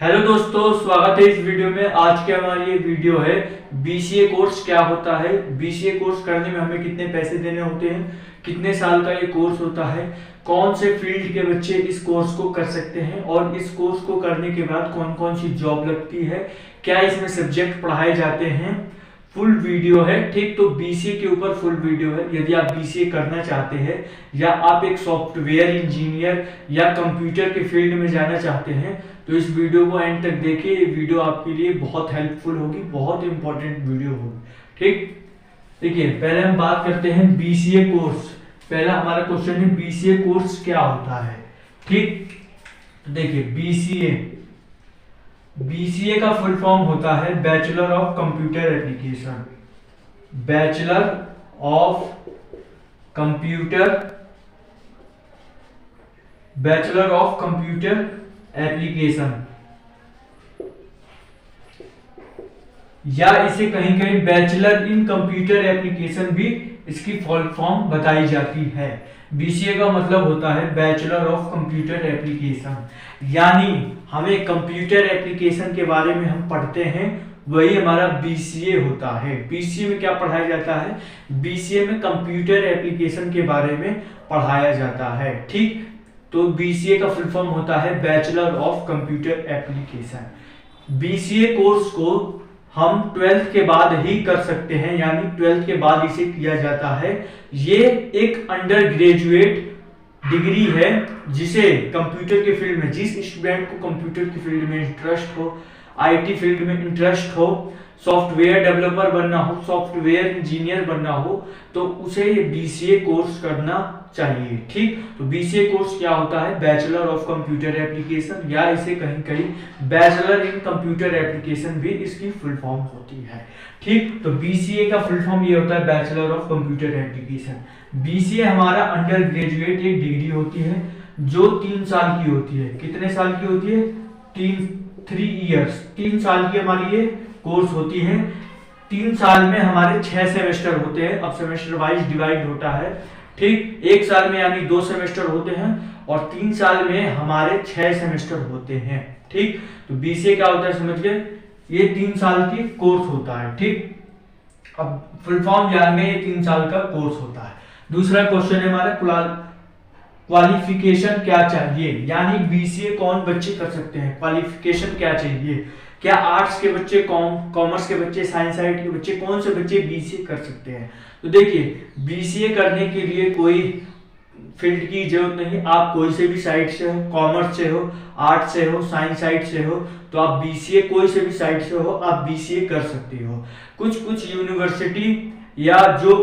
Hello दोस्तों, स्वागत है इस वीडियो में। आज की हमारी ये वीडियो है बीसीए कोर्स क्या होता है, बीसीए कोर्स करने में हमें कितने पैसे देने होते हैं, कितने साल का ये कोर्स होता है, कौन से फील्ड के बच्चे इस कोर्स को कर सकते हैं और इस कोर्स को करने के बाद कौन कौन सी जॉब लगती है, क्या इसमें सब्जेक्ट पढ़ाए जाते हैं। फुल वीडियो है, ठीक। तो बीसीए के ऊपर फुल वीडियो है। यदि आप बीसीए करना चाहते हैं या आप एक सॉफ्टवेयर इंजीनियर या कंप्यूटर के फील्ड में जाना चाहते हैं तो इस वीडियो को एंड तक देखिए। ये वीडियो आपके लिए बहुत हेल्पफुल होगी, बहुत इंपॉर्टेंट वीडियो होगी, ठीक। देखिए, पहले हम बात करते हैं बीसीए कोर्स। पहला हमारा क्वेश्चन है बीसीए कोर्स क्या होता है, ठीक। देखिए, बीसीए का फुल फॉर्म होता है bachelor of computer application. Bachelor of computer application, या इसे कहीं कहीं बैचलर इन कंप्यूटर एप्लीकेशन भी इसकी फुल फॉर्म बताई जाती है। बीसीए का मतलब होता है बैचलर ऑफ कंप्यूटर एप्लीकेशन, यानी हमें कंप्यूटर एप्लीकेशन के बारे में हम पढ़ते हैं, वही हमारा बीसीए होता है। बीसीए में क्या पढ़ाया जाता है? बीसीए में कंप्यूटर एप्लीकेशन के बारे में पढ़ाया जाता है, ठीक। तो बीसीए का फुल फॉर्म होता है bachelor of computer application. BCA course को हम 12th के बाद ही कर सकते हैं, यानी 12th के बाद इसे किया जाता है। ये एक अंडर ग्रेजुएट डिग्री है जिसे कंप्यूटर के फील्ड में, जिस स्टूडेंट को कंप्यूटर के फील्ड में इंटरेस्ट हो, आईटी फील्ड में इंटरेस्ट हो, सॉफ्टवेयर डेवलपर बनना हो, सॉफ्टवेयर इंजीनियर बनना हो, तो उसे ये बीसीए कोर्स करना चाहिए, ठीक। तो बीसीए कोर्स क्या होता है? बैचलर ऑफ कंप्यूटर एप्लीकेशन, या इसे कहीं कहीं बैचलर इन कंप्यूटर एप्लीकेशन भी इसकी फुल फॉर्म होती है, ठीक। तो बीसीए का फुल फॉर्म ये होता है bachelor of computer application. BCA हमारा अंडर ग्रेजुएट एक डिग्री होती है जो 3 साल की होती है। कितने साल की होती है? 3 इयर्स, 3 साल की हमारी ये कोर्स होती है। 3 साल में हमारे 6 सेमेस्टर होते हैं। अब सेमेस्टर वाइज डिवाइड होता है, ठीक। 1 साल में यानी 2 सेमेस्टर होते हैं और 3 साल में हमारे 6 सेमेस्टर होते हैं, ठीक। तो बीसीए क्या होता है समझ गए? ये 3 साल की कोर्स होता है, ठीक। अब फुल फॉर्म जान गए, ये 3 साल का कोर्स होता है। दूसरा क्वेश्चन है हमारा क्वालिफिकेशन क्या चाहिए, यानी बीसीए कौन बच्चे कर सकते हैं, क्वालिफिकेशन क्या चाहिए। क्या आर्ट्स के बच्चे, कॉमर्स के बच्चे, साइंस साइड के बच्चे, कौन से बच्चे बीसीए कर सकते हैं? तो देखिए, बीसीए करने के लिए कोई फील्ड की जरूरत नहीं। आप कोई से भी साइड से हो, कॉमर्स से हो, आर्ट्स से हो, साइंस साइड से हो, तो आप बीसीए कोई से भी साइड से हो, आप बीसीए कर सकते हो। कुछ यूनिवर्सिटी या जो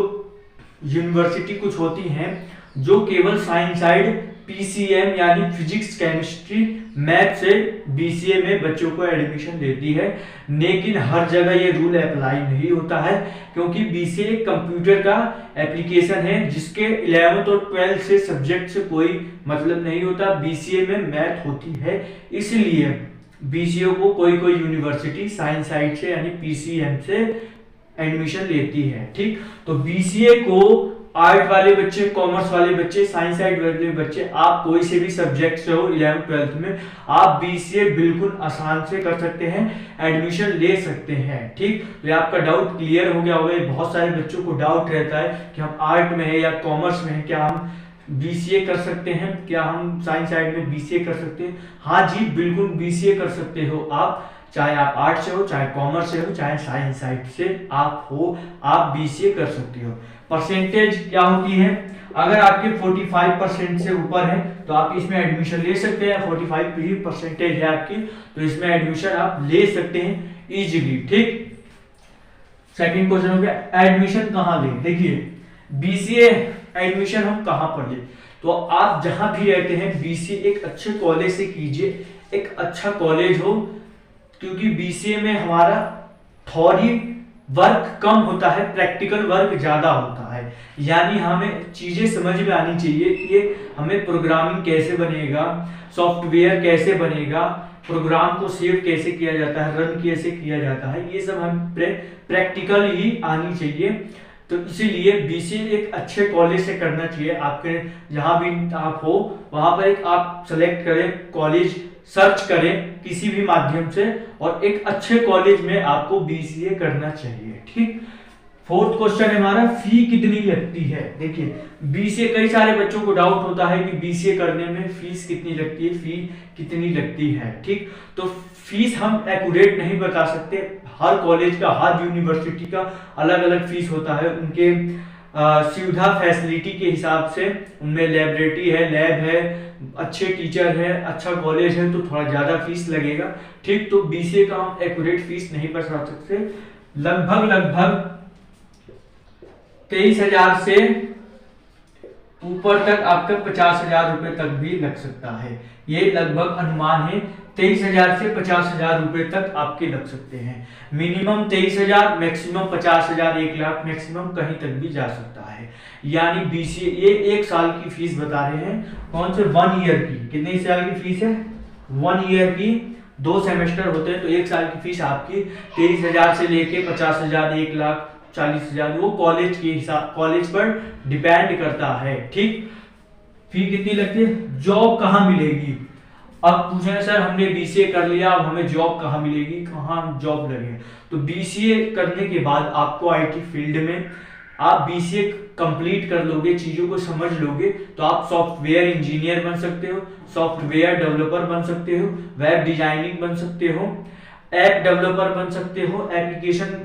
यूनिवर्सिटी कुछ होती हैं जो केवल साइंस साइड पीसीएम यानी फिजिक्स, केमिस्ट्री, मैथ से बीसीए में बच्चों को एडमिशन देती है, लेकिन हर जगह ये रूल अप्लाई नहीं होता है, क्योंकि बीसीए कंप्यूटर का एप्लीकेशन है जिसके 11th और 12th से सब्जेक्ट से कोई मतलब नहीं होता। बीसीए में मैथ होती है, इसलिए बीसीए को कोई यूनिवर्सिटी साइंस साइड से यानी पीसीएम से एडमिशन लेती है, ठीक। तो बीसीए को आर्ट वाले बच्चे, कॉमर्स वाले बच्चे, साइंस साइड वाले बच्चे, आप कोई से भी सब्जेक्ट से हो 11th 12th में, आप बीसीए बिल्कुल आसान से कर सकते हैं, एडमिशन ले सकते हैं, ठीक। तो ये आपका डाउट क्लियर हो गया होगा। बहुत सारे बच्चों को डाउट रहता है कि हम आर्ट में है या कॉमर्स में है, क्या हम बीसीए कर सकते हैं, क्या हम साइंस साइड में बीसीए कर सकते हैं? हाँ जी, बिल्कुल बीसीए कर सकते हो आप, चाहे आप आर्ट से हो, चाहे कॉमर्स से हो, चाहे साइंस साइड से आप हो, आप बीसीए कर सकते हो। परसेंटेज क्या होती है? अगर आपके 45% से ऊपर है तो आप इसमें एडमिशन ले सकते हैं। 45 भी परसेंटेज है आपकी तो इसमें एडमिशन आप ले सकते हैं इजीली, ठीक। सेकंड क्वेश्चन हो गया, एडमिशन कहाँ लें? देखिए, बीसीए एडमिशन हम कहाँ पर ले? तो आप जहां भी रहते हैं बीसीए एक अच्छे कॉलेज से कीजिए, एक अच्छा कॉलेज हो, क्योंकि बीसीए में हमारा थ्योरी वर्क कम होता है, प्रैक्टिकल वर्क ज्यादा होता है, यानी हमें चीजें समझ में आनी चाहिए कि हमें प्रोग्रामिंग कैसे बनेगा, सॉफ्टवेयर कैसे बनेगा, प्रोग्राम को सेव कैसे किया जाता है, रन कैसे किया जाता है, ये सब हम प्रैक्टिकल ही आनी चाहिए। तो इसीलिए बीसीए एक अच्छे कॉलेज से करना चाहिए। आपके जहां भी आप हो वहां पर एक आप सेलेक्ट करें कॉलेज, सर्च करें किसी भी माध्यम से, और एक अच्छे कॉलेज में आपको बीसीए करना चाहिए। ठीक, फोर्थ क्वेश्चन है हमारा, फी कितनी लगती है। देखिए बीसीए, कई सारे बच्चों को डाउट होता है कि बीसीए करने में फीस कितनी लगती है, फी कितनी लगती है। ठीक, तो फीस हम एक्यूरेट नहीं बता सकते, हर कॉलेज का, हर यूनिवर्सिटी का अलग अलग फीस होता है, उनके सुविधा फैसिलिटी के हिसाब से। उनमें लाइब्रेरी है, लैब है, अच्छे टीचर है, अच्छा कॉलेज है, तो थोड़ा ज्यादा फीस लगेगा। ठीक, तो बीसीए का हम एक्यूरेट फीस नहीं बता सकते। लगभग 23,000 से ऊपर तक आपका 50,000 रुपए तक भी लग सकता है। ये लगभग अनुमान है, 23,000 से 50,000 रुपए तक आपके लग सकते हैं। मिनिमम 23,000, मैक्सिमम 50,000, 1,00,000 मैक्सिमम कहीं तक भी जा सकता है। यानी बीसीए ये 1 साल की फीस बता रहे हैं। कौन से? 1 ईयर की। कितने साल की फीस है? 1 ईयर की। 2 सेमेस्टर होते हैं, तो 1 साल की फीस आपकी 23,000 से लेके 50,000, 1,40,000, वो कॉलेज के हिसाब, कॉलेज पर डिपेंड करता है। ठीक, फी कितनी लगती है? जॉब कहाँ मिलेगी? अब पूछे सर हमने बीसीए कर लिया, अब हमें जॉब कहाँ मिलेगी, कहाँ जॉब लगे? तो बीसीए करने के बाद आपको आईटी फील्ड में, आप बीसीए कंप्लीट कर लोगे, चीजों को समझ लोगे, तो आप सॉफ्टवेयर इंजीनियर बन सकते हो, सॉफ्टवेयर डेवलपर बन सकते हो, वेब डिजाइनिंग बन सकते हो, ऐप डेवलपर बन सकते हो, एप्लीकेशन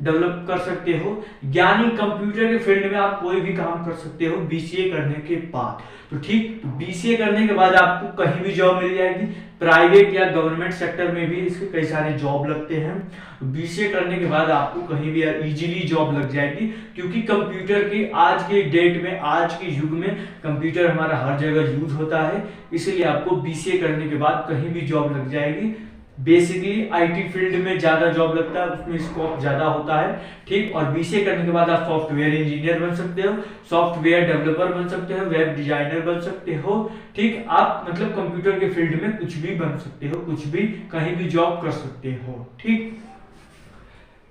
डेवलप कर सकते हो, यानी कंप्यूटर के फील्ड में आप कोई भी काम कर सकते हो बीसीए करने के बाद। तो ठीक, बीसीए करने के बाद आपको कहीं भी जॉब मिल जाएगी, प्राइवेट या गवर्नमेंट सेक्टर में भी इसके कई सारे जॉब लगते हैं। बीसीए करने के बाद आपको कहीं भी इजीली जॉब लग जाएगी, क्योंकि कंप्यूटर की आज के डेट में, आज के युग में कंप्यूटर हमारा हर जगह यूज होता है, इसलिए आपको बीसीए करने के बाद कहीं भी जॉब लग जाएगी। बेसिकली आईटी फील्ड में ज्यादा जॉब लगता है, उसमें स्कोप ज्यादा होता है। ठीक, और बीसीए करने के बाद आप सॉफ्टवेयर इंजीनियर बन सकते हो, सॉफ्टवेयर डेवलपर बन सकते हो, वेब डिजाइनर बन सकते हो। ठीक, आप मतलब कंप्यूटर के फील्ड में कुछ भी बन सकते हो, कुछ भी कहीं भी जॉब कर सकते हो। ठीक,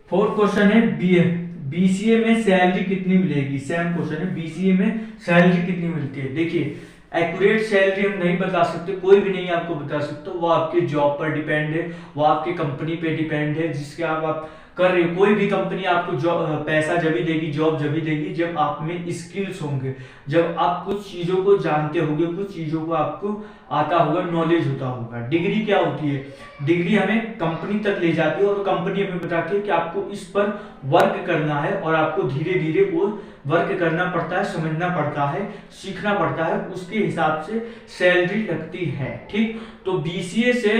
फोर्थ क्वेश्चन है बीसीए में सैलरी कितनी मिलेगी। सेम क्वेश्चन है, बीसीए में सैलरी कितनी मिलती है। देखिए एक्यूरेट सैलरी हम नहीं बता सकते, कोई भी नहीं आपको बता सकता, वो आपके जॉब पर डिपेंड है, वो आपकी कंपनी पे डिपेंड है जिसके आप कर रहे हो। कोई भी कंपनी आपको पैसा जब भी देगी, जॉब जब भी देगी, जब आप में स्किल्स होंगे, जब आप कुछ चीजों को जानते होंगे, कुछ चीजों को आपको आता होगा, नॉलेज होता होगा। डिग्री क्या होती है? डिग्री हमें कंपनी तक ले जाती है और कंपनी हमें बताती है कि आपको इस पर वर्क करना है, और आपको धीरे धीरे वो वर्क करना पड़ता है, समझना पड़ता है, सीखना पड़ता है, उसके हिसाब से सैलरी लगती है। ठीक, तो बीसीए से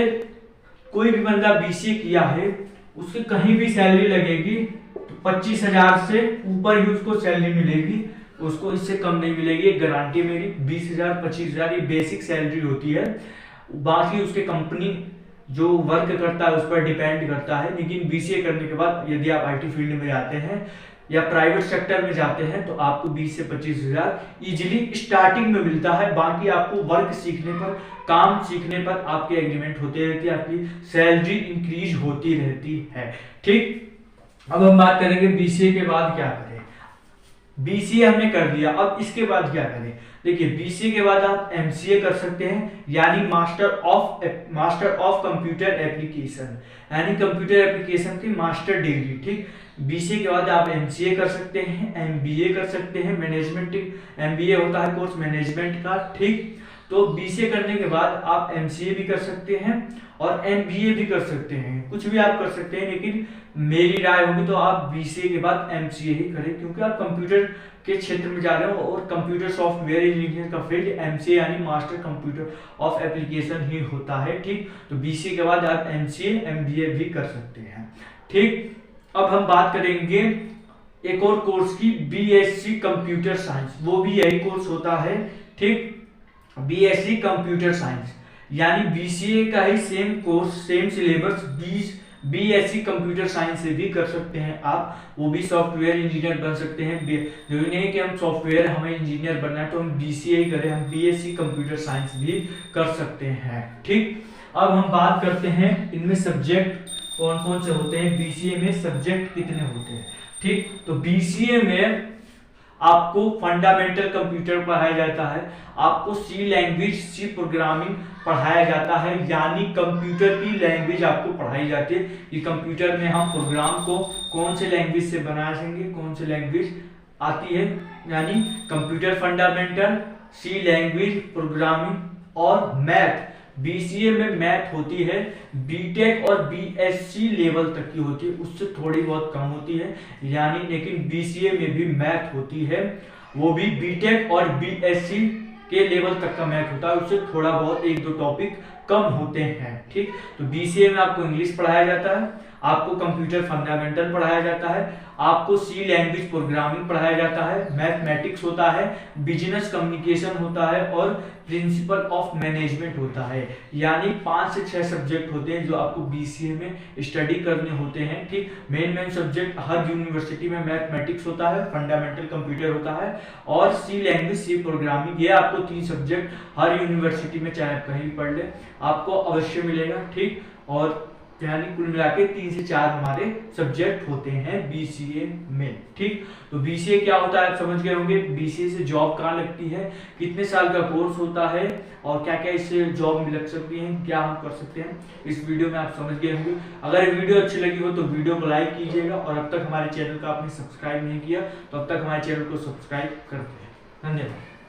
कोई भी बंदा बीसीए किया है, उसकी कहीं भी सैलरी लगेगी तो 25,000 से ऊपर ही उसको सैलरी मिलेगी, उसको इससे कम नहीं मिलेगी। एक गारंटी मेरी, 20,000 25,000 ये बेसिक सैलरी होती है। बाकी उसके कंपनी जो वर्क करता है उस पर डिपेंड करता है। लेकिन बीसीए करने के बाद यदि आप आईटी फील्ड में जाते हैं या प्राइवेट सेक्टर में जाते हैं तो आपको 20 से 25,000 इजीली स्टार्टिंग में मिलता है। बाकी आपको वर्क सीखने पर, काम सीखने पर आपके एग्रीमेंट होते रहती है, आपकी सैलरी इंक्रीज होती रहती है। ठीक, अब हम बात करेंगे बीसीए के बाद क्या करें। बीसीए हमने कर दिया, अब इसके बाद क्या करें। देखिए बीसीए के बाद आप एमसीए कर सकते हैं, यानी मास्टर ऑफ कंप्यूटर एप्लीकेशन, यानी कंप्यूटर एप्लीकेशन की मास्टर डिग्री। ठीक, बीसीए के बाद आप एमसीए कर सकते हैं, एमबीए कर सकते हैं, मैनेजमेंट एमबीए होता है कोर्स मैनेजमेंट का। ठीक, तो बीसीए करने के बाद आप एमसीए भी कर सकते हैं और एमबीए भी कर सकते हैं, कुछ भी आप कर सकते हैं। लेकिन मेरी राय होगी तो आप बीसीए के बाद एमसीए ही करें, क्योंकि आप कंप्यूटर के क्षेत्र में जा रहे हो और कंप्यूटर सॉफ्टवेयर इंजीनियर का फील्ड एमसीए यानी मास्टर कंप्यूटर ऑफ एप्लीकेशन ही होता है। ठीक, तो बीसीए के बाद आप एमसीए एमबीए भी कर सकते हैं। ठीक, अब हम बात करेंगे एक और कोर्स की, बीएससी कंप्यूटर साइंस, वो भी यही कोर्स होता है। ठीक, बीएससी कंप्यूटर साइंस यानी बीसीए का ही same course, same syllabus, BSc computer science से भी कर सकते हैं आप, वो भी सॉफ्टवेयर इंजीनियर बन सकते हैं। जरूरी नहीं कि हम सॉफ्टवेयर हमें इंजीनियर बनना है तो हम बीसीए ही करें, हम बीएससी कंप्यूटर साइंस भी कर सकते हैं। ठीक, अब हम बात करते हैं इनमें सब्जेक्ट कौन कौन से होते हैं, बीसीए में सब्जेक्ट कितने होते हैं। ठीक, तो बीसीए में आपको फंडामेंटल कंप्यूटर पढ़ाया जाता है, आपको सी लैंग्वेज, सी प्रोग्रामिंग पढ़ाया जाता है, यानी कंप्यूटर की लैंग्वेज आपको पढ़ाई जाती है कि कंप्यूटर में हम प्रोग्राम को कौन से लैंग्वेज से बना सकेंगे, कौन से लैंग्वेज आती है, यानी कंप्यूटर फंडामेंटल, सी लैंग्वेज, प्रोग्रामिंग और मैथ। बीसीए में मैथ होती है बीटेक और बीएससी लेवल तक की होती है, उससे थोड़ी बहुत कम होती है, यानी लेकिन बीसीए में भी मैथ होती है, वो भी बीटेक और बीएससी के लेवल तक का मैथ होता है, उससे थोड़ा बहुत एक दो टॉपिक कम होते हैं। ठीक, तो बीसीए में आपको इंग्लिश पढ़ाया जाता है, आपको कंप्यूटर फंडामेंटल पढ़ाया जाता है, आपको सी लैंग्वेज प्रोग्रामिंग पढ़ाया जाता है, मैथमेटिक्स होता है, बिजनेस कम्युनिकेशन होता है और प्रिंसिपल ऑफ मैनेजमेंट होता है, यानी 5 से 6 सब्जेक्ट होते हैं जो आपको बीसीए में स्टडी करने होते हैं। ठीक, मेन सब्जेक्ट हर यूनिवर्सिटी में मैथमेटिक्स होता है, फंडामेंटल कंप्यूटर होता है और सी लैंग्वेज, सी प्रोग्रामिंग, ये आपको 3 सब्जेक्ट हर यूनिवर्सिटी में चाहे कहीं भी पढ़ ले आपको अवश्य मिलेगा। ठीक, और यानी कुल मिला के 3 से 4 हमारे सब्जेक्ट होते हैं बीसीए में। ठीक, तो बीसीए क्या होता है आप समझ गए होंगे, बीसीए से जॉब कहाँ लगती है, कितने साल का कोर्स होता है और क्या क्या इससे जॉब में लग सकती है, क्या हम कर सकते हैं, इस वीडियो में आप समझ गए होंगे। अगर वीडियो अच्छी लगी हो तो वीडियो को लाइक कीजिएगा और अब तक हमारे चैनल को आपने सब्सक्राइब नहीं किया तो अब तक हमारे चैनल को सब्सक्राइब कर दें। धन्यवाद।